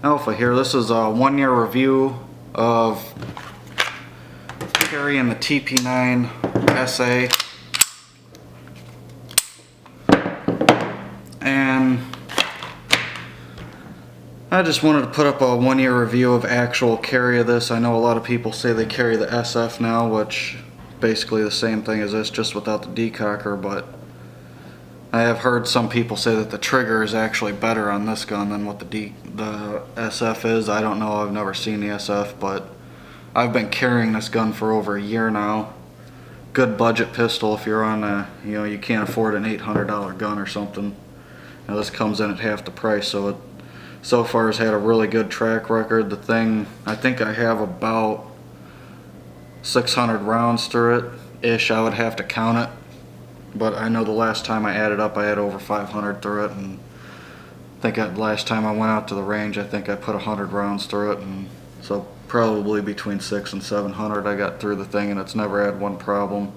Alpha here. This is a 1-year review of carrying the TP9SA, and I just wanted to put up a 1-year review of actual carry of this. I know a lot of people say they carry the SF now, which basically the same thing as this, just without the decocker, but I have heard some people say that the trigger is actually better on this gun than what the SF is. I don't know, I've never seen the SF, but I've been carrying this gun for over a year now. Good budget pistol if you're on a, you can't afford an $800 gun or something. Now this comes in at half the price, so it so far has had a really good track record. The thing, I think I have about 600 rounds through it ish. I would have to count it, but I know the last time I added up I had over 500 through it, and I think last time I went out to the range I think I put 100 rounds through it, and so probably between 600 and 700 I got through the thing, and it's never had one problem.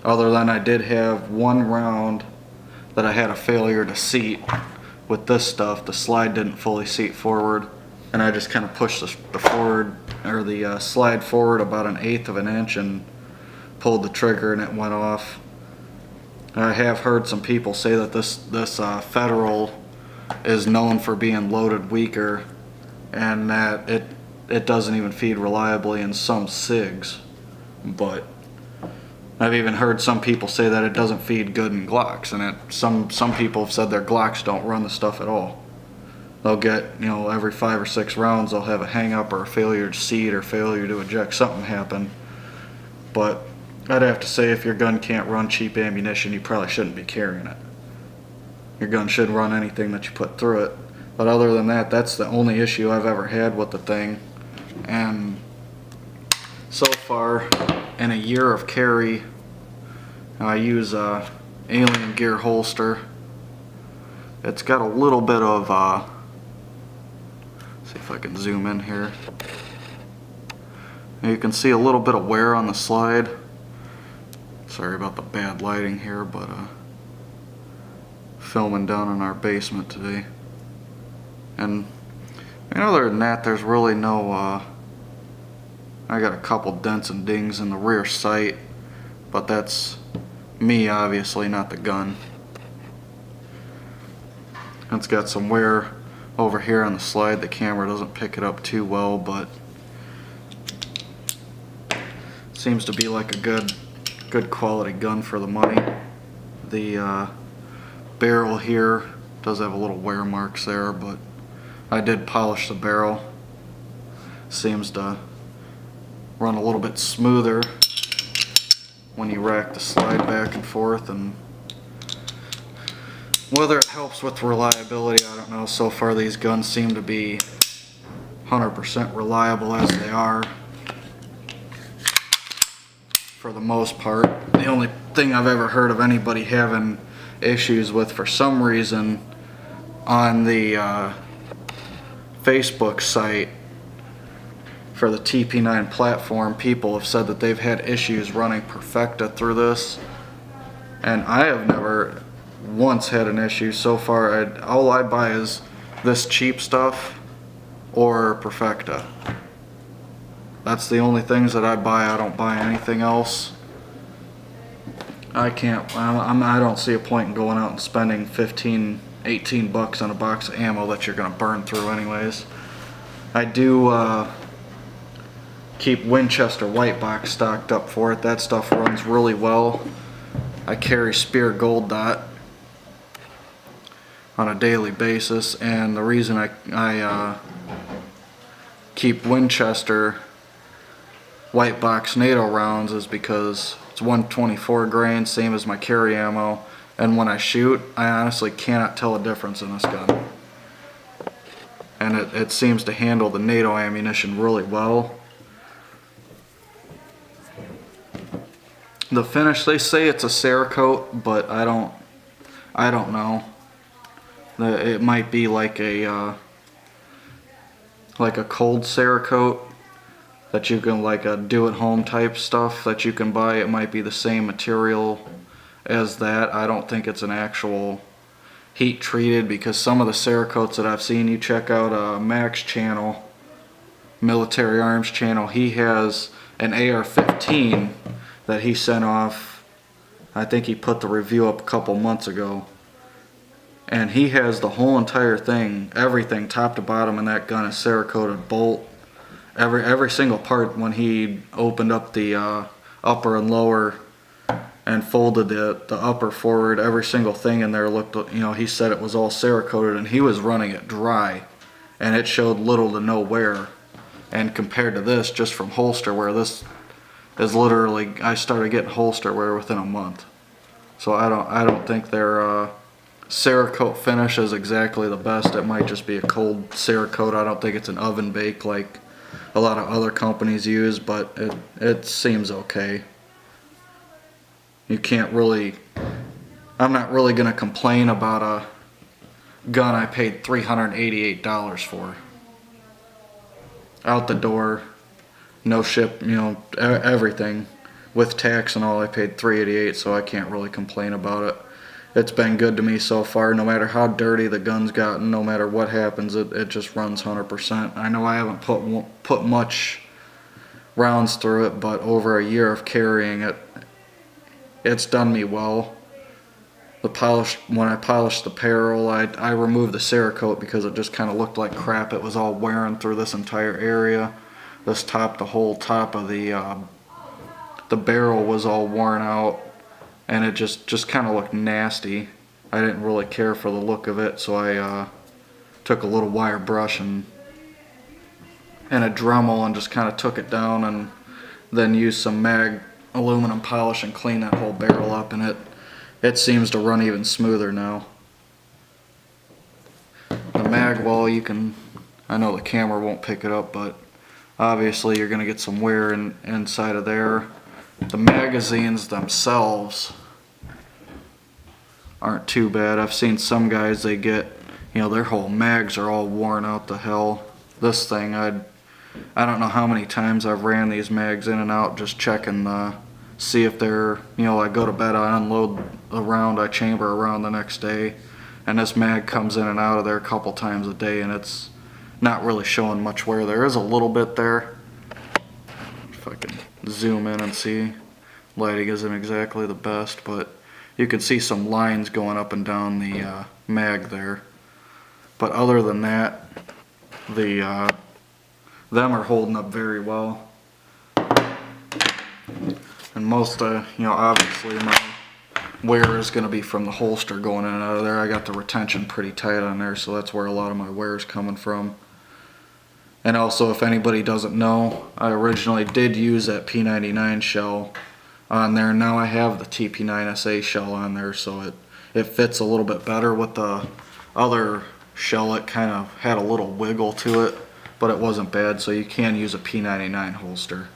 Other than I did have one round that I had a failure to seat with this stuff. The slide didn't fully seat forward, and I just kind of pushed the forward, or the slide forward about 1/8 of an inch and pulled the trigger, and it went off. I have heard some people say that this Federal is known for being loaded weaker, and that it doesn't even feed reliably in some SIGs, but I've even heard some people say that it doesn't feed good in Glocks, and some people have said their Glocks don't run the stuff at all. They'll get, every 5 or 6 rounds they'll have a hang up or a failure to seat or failure to eject, something happen. But I'd have to say, if your gun can't run cheap ammunition, you probably shouldn't be carrying it. Your gun should run anything that you put through it. But other than that, that's the only issue I've ever had with the thing. And so far, in a year of carry, I use a Alien Gear holster. It's got a little bit of, see if I can zoom in here. You can see a little bit of wear on the slide. Sorry about the bad lighting here, but filming down in our basement today. And other than that, there's really no, I got a couple dents and dings in the rear sight, but that's me, obviously, not the gun. It's got some wear over here on the slide. The camera doesn't pick it up too well, but it seems to be like a good quality gun for the money. The barrel here does have a little wear marks there, but I did polish the barrel. Seems to run a little bit smoother when you rack the slide back and forth, and whether it helps with reliability, I don't know. So far these guns seem to be 100% reliable as they are for the most part. The only thing I've ever heard of anybody having issues with, for some reason, on the Facebook site for the TP9 platform, people have said that they've had issues running Perfecta through this, and I have never once had an issue so far. All I buy is this cheap stuff or Perfecta. That's the only things that I buy. I don't buy anything else. I don't see a point in going out and spending 15, 18 bucks on a box of ammo that you're gonna burn through anyways. I do keep Winchester white box stocked up for it. That stuff runs really well. I carry Spear Gold Dot on a daily basis, and the reason I keep Winchester white box NATO rounds is because it's 124 grain, same as my carry ammo, and when I shoot, I honestly cannot tell a difference in this gun. And it seems to handle the NATO ammunition really well. The finish, they say it's a Cerakote, but I don't know. It might be like a cold Cerakote that you can, like a do-at-home type stuff that you can buy. It might be the same material as that. I don't think it's an actual heat treated, because some of the Cerakotes that I've seen, you check out Mac's channel, Military Arms channel, he has an AR-15 that he sent off. I think he put the review up a couple months ago, and he has the whole entire thing, everything top to bottom in that gun is Cerakoted, bolt, every single part. When he opened up the upper and lower and folded the upper forward, every single thing in there looked, you know, he said it was all Cerakoted, and he was running it dry, and it showed little to no wear. And compared to this, just from holster wear, this is literally, I started getting holster wear within a month. So I don't think their Cerakote finish is exactly the best. It might just be a cold Cerakote. I don't think it's an oven bake like a lot of other companies use, but it seems okay. You can't really, I'm not really going to complain about a gun I paid $388 for. Out the door, no ship, you know, everything. With tax and all, I paid $388, so I can't really complain about it. It's been good to me so far. No matter how dirty the gun's gotten, no matter what happens, it just runs 100%. I know I haven't put much rounds through it, but over a year of carrying it, it's done me well. When I polished the barrel, I removed the Cerakote because it just kind of looked like crap. It was all wearing through this entire area. The whole top of the barrel was all worn out, and it just kind of looked nasty. I didn't really care for the look of it, so I took a little wire brush and a Dremel and just kind of took it down, and then used some mag aluminum polish and cleaned that whole barrel up, and it seems to run even smoother now. The mag wall, I know the camera won't pick it up, but obviously you're going to get some wear inside of there. The magazines themselves aren't too bad. I've seen some guys, they get, you know, their whole mags are all worn out to hell. This thing, I don't know how many times I've ran these mags in and out, just checking see if they're, you know, I go to bed, I unload a round, I chamber a round the next day, and this mag comes in and out of there a couple times a day, and it's not really showing much wear. There is a little bit there. If I can zoom in and see, lighting isn't exactly the best, but you can see some lines going up and down the mag there. But other than that, them are holding up very well. And most, you know, obviously my wear is going to be from the holster going in and out of there. I got the retention pretty tight on there, so that's where a lot of my wear is coming from. And also, if anybody doesn't know, I originally did use that P99 shell on there. Now I have the TP9SA shell on there, so it fits a little bit better. With the other shell, it kind of had a little wiggle to it, but it wasn't bad, so you can use a P99 holster.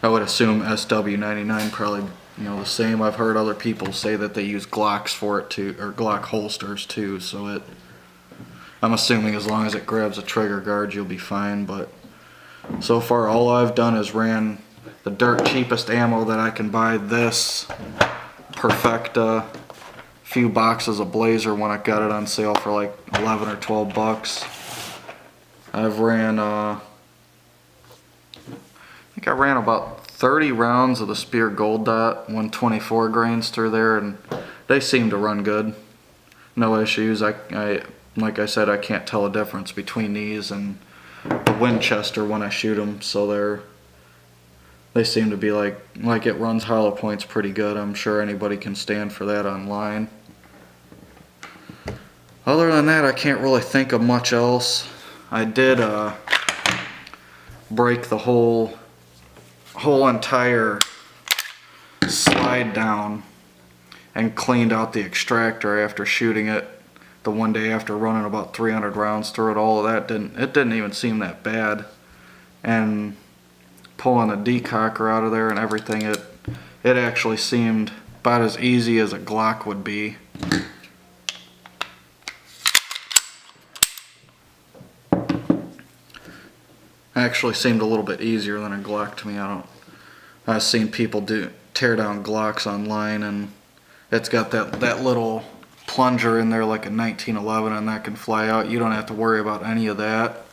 I would assume SW99 probably, you know, the same. I've heard other people say that they use Glocks for it too, or Glock holsters too, so I'm assuming as long as it grabs a trigger guard, you'll be fine. But so far all I've done is ran the dirt cheapest ammo that I can buy, this Perfecta, few boxes of Blazer when I got it on sale for like 11 or 12 bucks. I've ran I think I ran about 30 rounds of the Spear Gold Dot 124 grains through there, and they seem to run good. No issues. Like I said, I can't tell a difference between these and the Winchester when I shoot them, so they seem to be like it runs hollow points pretty good. I'm sure anybody can stand for that online. Other than that, I can't really think of much else. I did break the whole entire slide down and cleaned out the extractor after shooting it the one day after running about 300 rounds through it. All of that didn't even seem that bad, and pulling the decocker out of there and everything, it actually seemed about as easy as a Glock would be. Actually seemed a little bit easier than a Glock to me. I've seen people tear down Glocks online, and it's got that little plunger in there like a 1911 and that can fly out. You don't have to worry about any of that.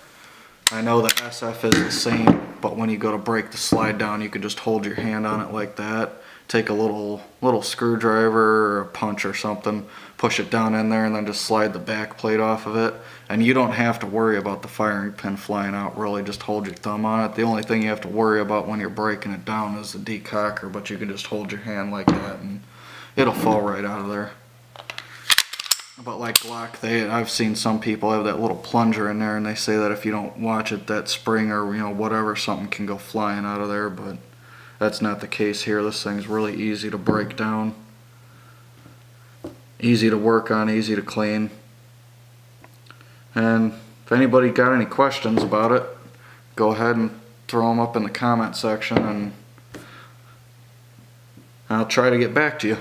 I know the SF is the same, but when you go to break the slide down, you can just hold your hand on it like that. Take a little screwdriver or a punch or something, push it down in there, and then just slide the back plate off of it. And you don't have to worry about the firing pin flying out, really. Just hold your thumb on it. The only thing you have to worry about when you're breaking it down is the decocker, but you can just hold your hand like that and it'll fall right out of there. But like Glock, I've seen some people have that little plunger in there, and they say that if you don't watch it, that spring or whatever, something can go flying out of there. But that's not the case here. This thing's really easy to break down, easy to work on, easy to clean. And if anybody got any questions about it, go ahead and throw them up in the comment section, and I'll try to get back to you.